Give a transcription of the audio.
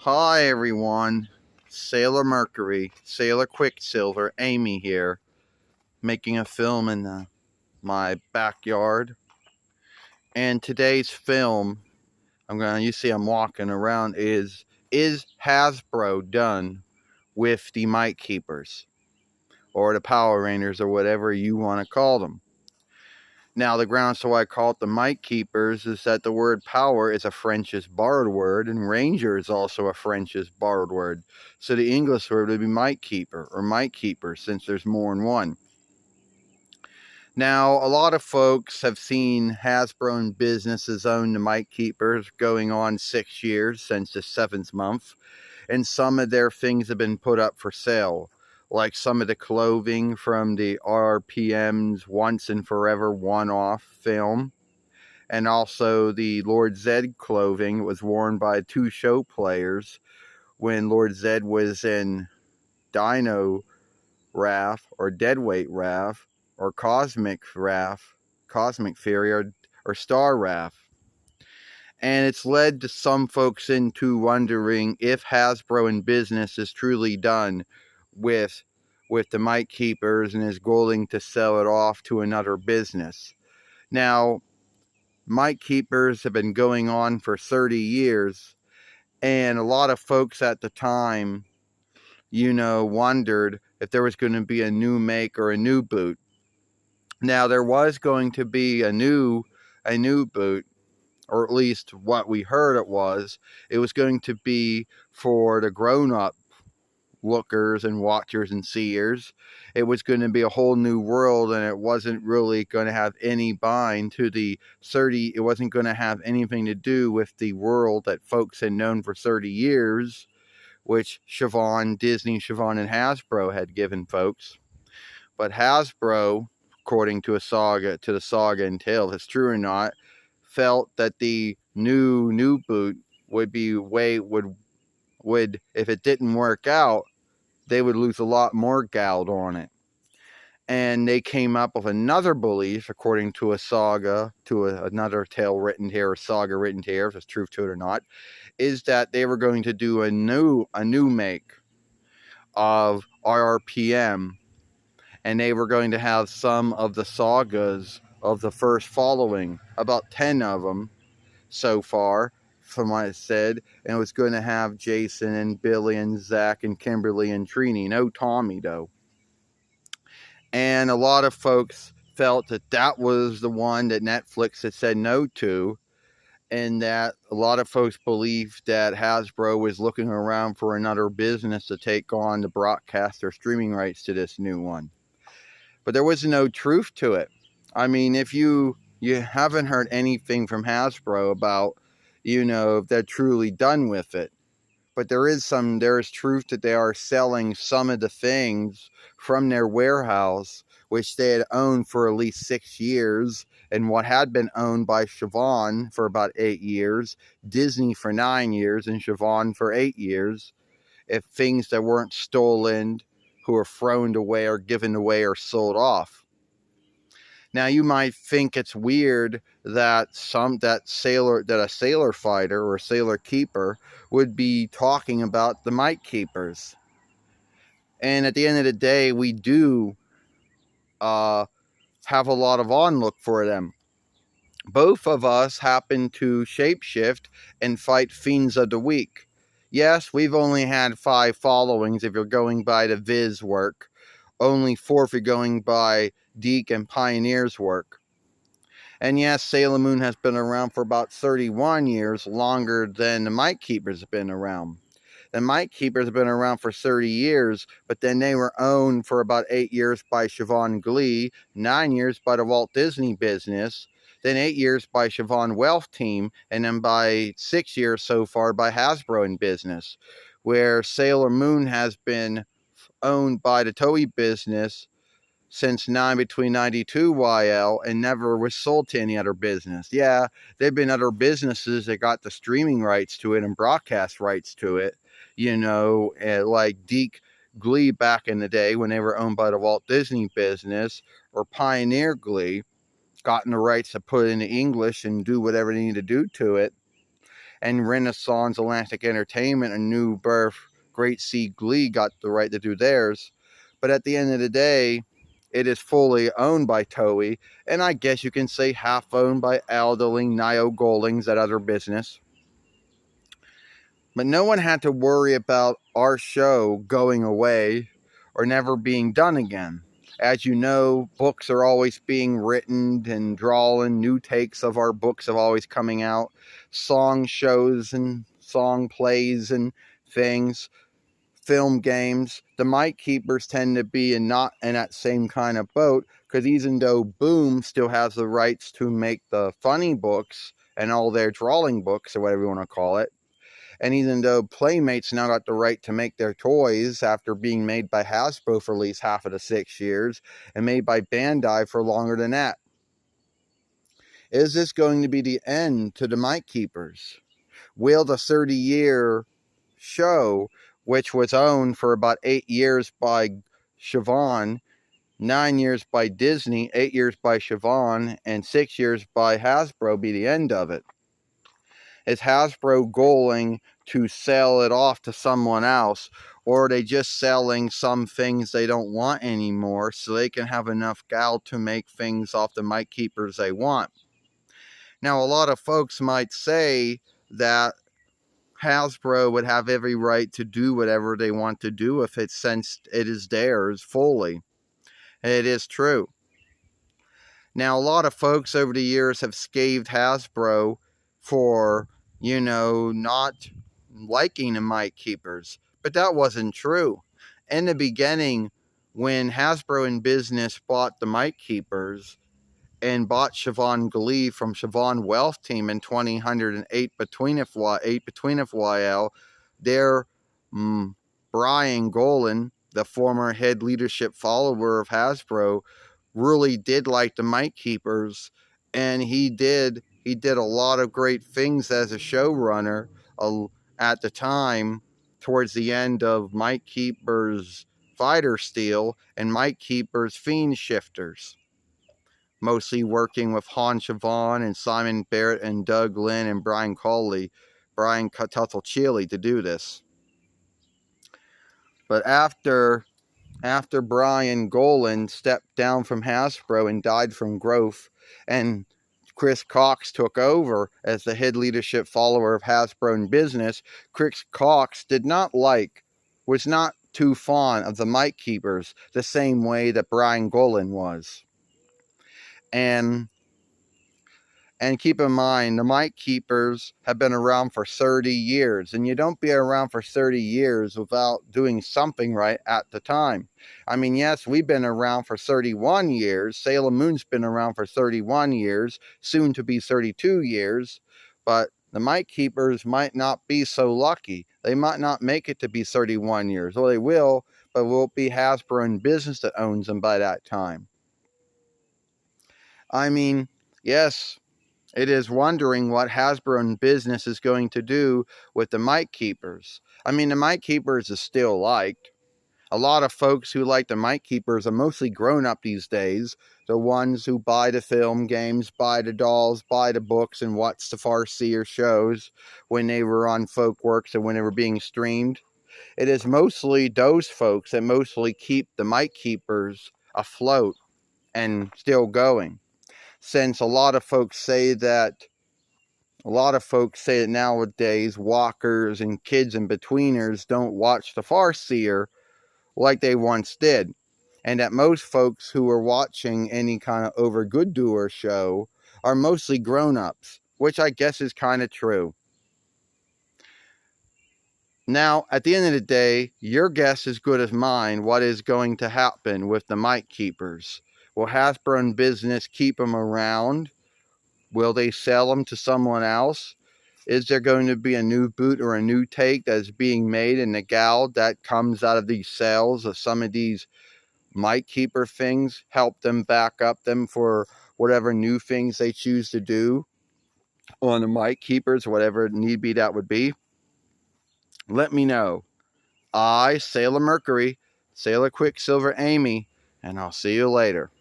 Hi everyone, Sailor Mercury, Sailor Quicksilver, Amy here, making a film in my backyard. And today's film, you see I'm walking around, is Hasbro done with the Might Keepers? Or the Power Rangers, or whatever you want to call them. Now, the grounds to why I call it the Might Keepers is that the word power is a French's borrowed word, and ranger is also a French's borrowed word. So the English word would be Might Keeper or Might Keeper, since there's more than one. Now, a lot of folks have seen Hasbro in business as owned the Might Keepers going on 6 years since the 7th month, and some of their things have been put up for sale, like some of the clothing from the RPM's Once and Forever one-off film, and also the Lord Zed clothing was worn by 2 show players when Lord Zed was in Dino Wrath or Deadweight Wrath or Cosmic Fury, or Star Wrath. And it's led to some folks into wondering if Hasbro in business is truly done with the Might Keepers and is going to sell it off to another business. Now, Might Keepers have been going on for 30 years, and a lot of folks at the time, wondered if there was going to be a new make or a new boot. Now, there was going to be a new boot, or at least what we heard it was going to be for the grown-up lookers and watchers and seers. It was going to be a whole new world, and it wasn't really going to have any bind to the 30. It wasn't going to have anything to do with the world that folks had known for 30 years, which Disney, Siobhan, and Hasbro had given folks. But Hasbro, according to the saga and tale, if it's true or not, felt that the new boot would if it didn't work out, they would lose a lot more gold on it. And they came up with another belief, according to a saga, another tale written here, or saga written here, if it's truth to it or not, is that they were going to do a new make of RRPM, and they were going to have some of the sagas of the first following, about 10 of them so far, from what it said, and it was going to have Jason and Billy and Zach and Kimberly and Trini. No Tommy, though. And a lot of folks felt that was the one that Netflix had said no to, and that a lot of folks believed that Hasbro was looking around for another business to take on the broadcast or streaming rights to this new one. But there was no truth to it. I mean, if you haven't heard anything from Hasbro about, if they're truly done with it. But there is truth that they are selling some of the things from their warehouse, which they had owned for at least 6 years, and what had been owned by Siobhan for about 8 years, Disney for 9 years, and Siobhan for 8 years. If things that weren't stolen, who were thrown away or given away or sold off. Now, you might think it's weird that a sailor fighter or sailor keeper would be talking about the Might Keepers. And at the end of the day, we do have a lot of onlook for them. Both of us happen to shapeshift and fight Fiends of the Week. Yes, we've only had 5 followings if you're going by the Viz work. Only 4 if you're going by Deke and Pioneer's work. And yes, Sailor Moon has been around for about 31 years, longer than the Might Keepers have been around. The Might Keepers have been around for 30 years, but then they were owned for about 8 years by Siobhan Glee, 9 years by the Walt Disney business, then 8 years by Siobhan Wealth Team, and then by 6 years so far by Hasbro in business, where Sailor Moon has been owned by the Toei business since between 92 YL and never was sold to any other business. Yeah, there've been other businesses that got the streaming rights to it and broadcast rights to it, like Deke Glee back in the day when they were owned by the Walt Disney business, or Pioneer Glee, gotten the rights to put it into English and do whatever they need to do to it. and Renaissance Atlantic Entertainment and New Birth Great Sea Glee got the right to do theirs. But at the end of the day, it is fully owned by Toei, and I guess you can say half owned by Aldeling, Nio Goldings, that other business. But no one had to worry about our show going away or never being done again. As you know, books are always being written and drawn. New takes of our books are always coming out. Song shows and song plays and things. Film games. The Mic Keepers tend to be not in that same kind of boat, because even though Boom still has the rights to make the funny books and all their drawing books, or whatever you want to call it, and even though Playmates now got the right to make their toys after being made by Hasbro for at least half of the 6 years, and made by Bandai for longer than that. Is this going to be the end to the Mic Keepers? Will the 30-year show, which was owned for about 8 years by Siobhan, 9 years by Disney, 8 years by Siobhan, and 6 years by Hasbro, be the end of it? Is Hasbro going to sell it off to someone else, or are they just selling some things they don't want anymore so they can have enough gal to make things off the Mic Keepers they want? Now, a lot of folks might say that Hasbro would have every right to do whatever they want to do if it, since it is theirs fully. And it is true. Now, a lot of folks over the years have scathed Hasbro for, not liking the Mic Keepers, but that wasn't true. In the beginning, when Hasbro in Business bought the Mic Keepers and bought Siobhan Glee from Siobhan Wealth Team in 2008 between YL, their Brian Golan, the former head leadership follower of Hasbro, really did like the Mic Keepers, and he did a lot of great things as a showrunner at the time, towards the end of Mic Keepers Fighter Steel and Mic Keepers Fiend Shifters, mostly working with Han Siobhan and Simon Barrett and Doug Lynn and Brian Tuttle-Chile to do this. But after Brian Golan stepped down from Hasbro and died from growth, and Chris Cox took over as the head leadership follower of Hasbro in Business, Chris Cox was not too fond of the Mic Keepers the same way that Brian Golan was. And keep in mind, the Mic Keepers have been around for 30 years, and you don't be around for 30 years without doing something right at the time. I mean, yes, we've been around for 31 years. Sailor Moon's been around for 31 years, soon to be 32 years, but the Mic Keepers might not be so lucky. They might not make it to be 31 years. Well, they will, but will it be Hasbro in Business that owns them by that time? I mean, yes, it is wondering what Hasbro in Business is going to do with the Mic Keepers. I mean, the Mic Keepers is still liked. A lot of folks who like the Mic Keepers are mostly grown up these days. The ones who buy the film games, buy the dolls, buy the books, and watch the Farseer shows when they were on Folkworks and when they were being streamed. It is mostly those folks that mostly keep the Mic Keepers afloat and still going. Since a lot of folks say that nowadays walkers and kids and betweeners don't watch the Farseer like they once did, and that most folks who are watching any kind of over good doer show are mostly grown-ups, which I guess is kind of true. Now, at the end of the day, your guess is as good as mine what is going to happen with the Mic Keepers. Will Hasbro in Business keep them around? Will they sell them to someone else? Is there going to be a new boot or a new take that is being made in the gal that comes out of these sales of some of these Mic Keeper things, help them back up them for whatever new things they choose to do on the Mic Keepers, whatever need be that would be? Let me know. I, Sailor Mercury, Sailor Quicksilver Amy, and I'll see you later.